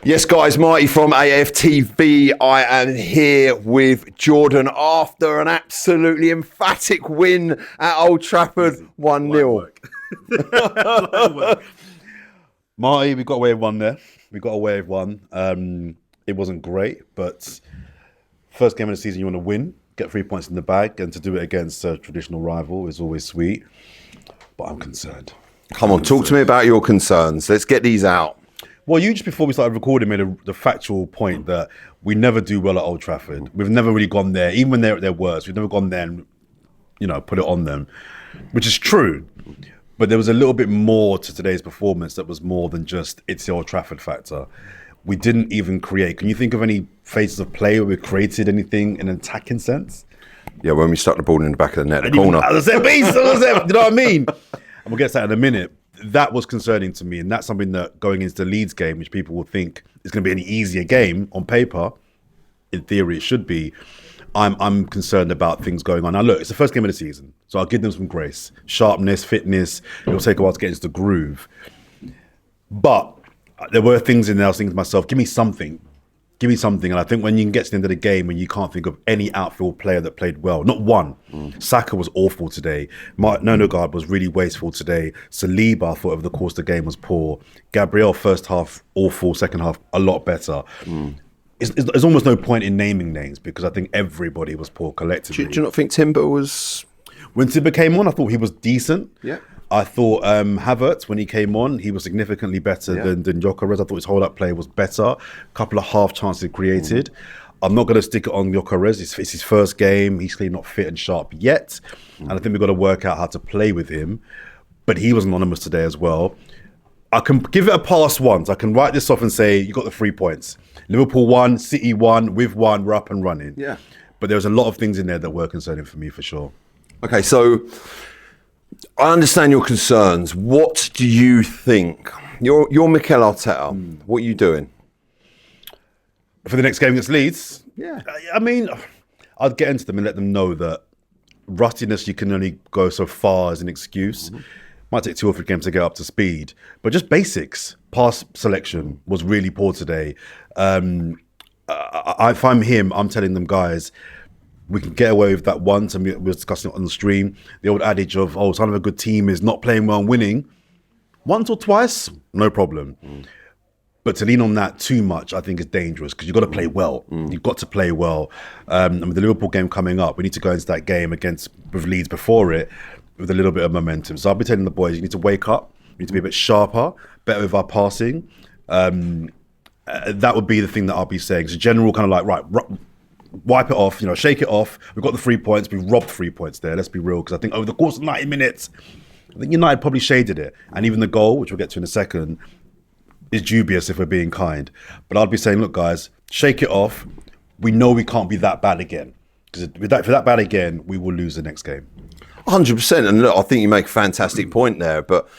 Yes, guys, Marty from AFTV. I am here with Jordan after an absolutely emphatic win at Old Trafford, 1-0. Marty, we got away with one there. We got away with one. It wasn't great, but first game of the season, you want to win, get 3 points in the bag, and to do it against a traditional rival is always sweet. But I'm concerned. Come on, talk to me about your concerns. Let's get these out. Well, you just before we started recording made the factual point that we never do well at Old Trafford. We've never really gone there, even when they're at their worst. We've never gone there and, put it on them, which is true. But there was a little bit more to today's performance that was more than just it's the Old Trafford factor. We didn't even create. Can you think of any phases of play where we created anything in an attacking sense? Yeah, when we stuck the ball in the back of the net, the corner. I said, you know what I mean? And we'll get to that in a minute. That was concerning to me, and that's something that going into the Leeds game, which people will think is going to be an easier game on paper, in theory it should be. I'm concerned about things going on. Now look, it's the first game of the season, so I'll give them some grace. Sharpness, fitness, it'll take a while to get into the groove. But there were things in there I was thinking to myself, give me something. And I think when you can get to the end of the game and you can't think of any outfield player that played well, not one. Saka was awful today. Nonogard was really wasteful today. Saliba, I thought over the course of the game was poor. Gabriel, first half, awful. Second half, a lot better. There's almost no point in naming names because I think everybody was poor collectively. Do you not think Timber was... When Timber came on, I thought he was decent. Yeah. I thought Havertz, when he came on, he was significantly better than Gyökeres. I thought his hold-up play was better. A couple of half chances created. I'm not going to stick it on Gyökeres. It's his first game. He's clearly not fit and sharp yet. And I think we've got to work out how to play with him. But he was anonymous today as well. I can give it a pass once. I can write this off and say, you got the 3 points. Liverpool won, City won, we've won, we're up and running. Yeah. But there's a lot of things in there that were concerning for me, for sure. Okay, so... I understand your concerns. What do you think? You're Mikel Arteta. What are you doing? For the next game against Leeds? Yeah. I mean, I'd get into them and let them know that rustiness, you can only go so far as an excuse. Might take 2 or 3 games to get up to speed. But just basics. Pass selection was really poor today. If I'm him, I'm telling them, guys, we can get away with that once, and we were discussing it on the stream. The old adage of, sign of a good team is not playing well and winning. Once or twice, no problem. But to lean on that too much, I think is dangerous because you've got to play well. You've got to play well. And with the Liverpool game coming up, we need to go into that game with Leeds before it with a little bit of momentum. So I'll be telling the boys, you need to wake up. We need to be a bit sharper, better with our passing. That would be the thing that I'll be saying. So general kind of like, right, wipe it off, shake it off. We've got the 3 points. We've robbed 3 points there. Let's be real. Because I think over the course of 90 minutes, I think United probably shaded it. And even the goal, which we'll get to in a second, is dubious if we're being kind. But I'd be saying, look, guys, shake it off. We know we can't be that bad again. Because if we're that bad again, we will lose the next game. 100%. And look, I think you make a fantastic point there. But,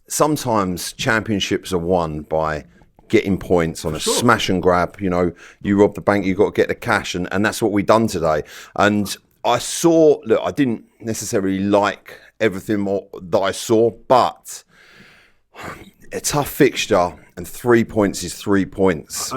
sometimes championships are won by getting points on a smash and grab. You rob the bank, you got to get the cash, and that's what we done today. And I didn't necessarily like everything that I saw, but a tough fixture, and 3 points is 3 points.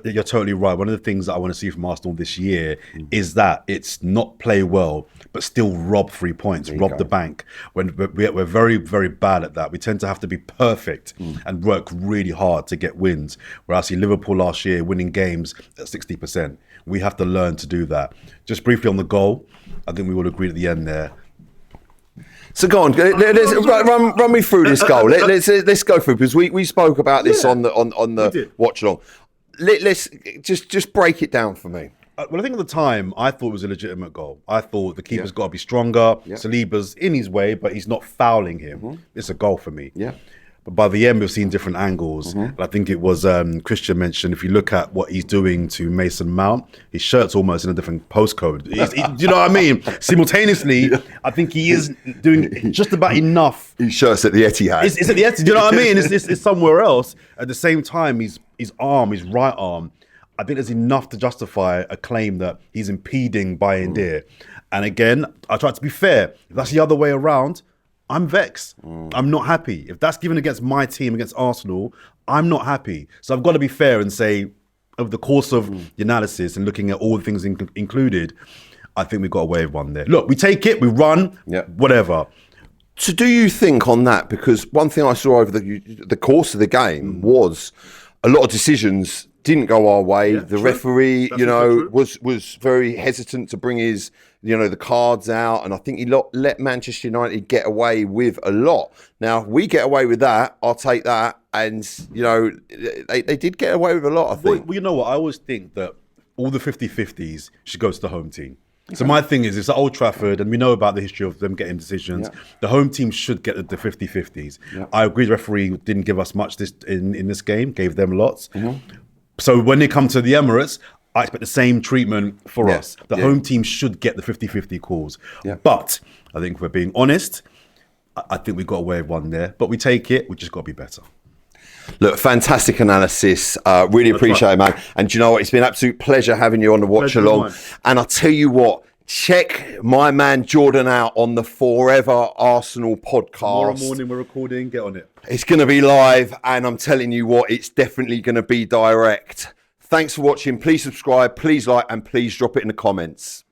You're totally right. One of the things that I want to see from Arsenal this year is that it's not play well, but still rob 3 points, rob the bank. When we're very, very bad at that. We tend to have to be perfect and work really hard to get wins. Where I see Liverpool last year winning games at 60%. We have to learn to do that. Just briefly on the goal, I think we will agree at the end there. So go on, let's run me through this goal. Let's go through, because we spoke about this on the watch along. Let's just break it down for me. Well, I think at the time, I thought it was a legitimate goal. I thought the keeper's got to be stronger. Saliba's in his way, but he's not fouling him. It's a goal for me. Yeah. But by the end, we've seen different angles. And I think it was Christian mentioned, if you look at what he's doing to Mason Mount, his shirt's almost in a different postcode. Do you know what I mean? Simultaneously, I think he is doing just about enough. His shirt's at the Etihad. It's at the Etihad. Do you know what I mean? It's somewhere else. At the same time, his right arm, I think there's enough to justify a claim that he's impeding Bayern. And again, I try to be fair. If that's the other way around, I'm vexed. I'm not happy. If that's given against my team, against Arsenal, I'm not happy. So I've got to be fair and say, over the course of the analysis and looking at all the things included, I think we got away with one there. Look, we take it, we run, whatever. So do you think on that, because one thing I saw over the course of the game was a lot of decisions didn't go our way. The referee, was very hesitant to bring his, the cards out. And I think he let Manchester United get away with a lot. Now, if we get away with that, I'll take that. And, they did get away with a lot, I think. Well, you know what? I always think that all the 50-50s should go to the home team. So my thing is, it's at Old Trafford, and we know about the history of them getting decisions. The home team should get the 50-50s. I agree the referee didn't give us much in this game, gave them lots. So when they come to the Emirates, I expect the same treatment for us. The home team should get the 50-50 calls. But I think if we're being honest, I think we got away with one there. But we take it, we just got to be better. Look, fantastic analysis. Really appreciate it, man. And do you know what? It's been an absolute pleasure having you on the watch along. And I'll tell you what, check my man Jordan out on the Forever Arsenal podcast. Tomorrow morning we're recording, get on it. It's going to be live, and I'm telling you what, it's definitely going to be direct. Thanks for watching. Please subscribe, please like, and please drop it in the comments.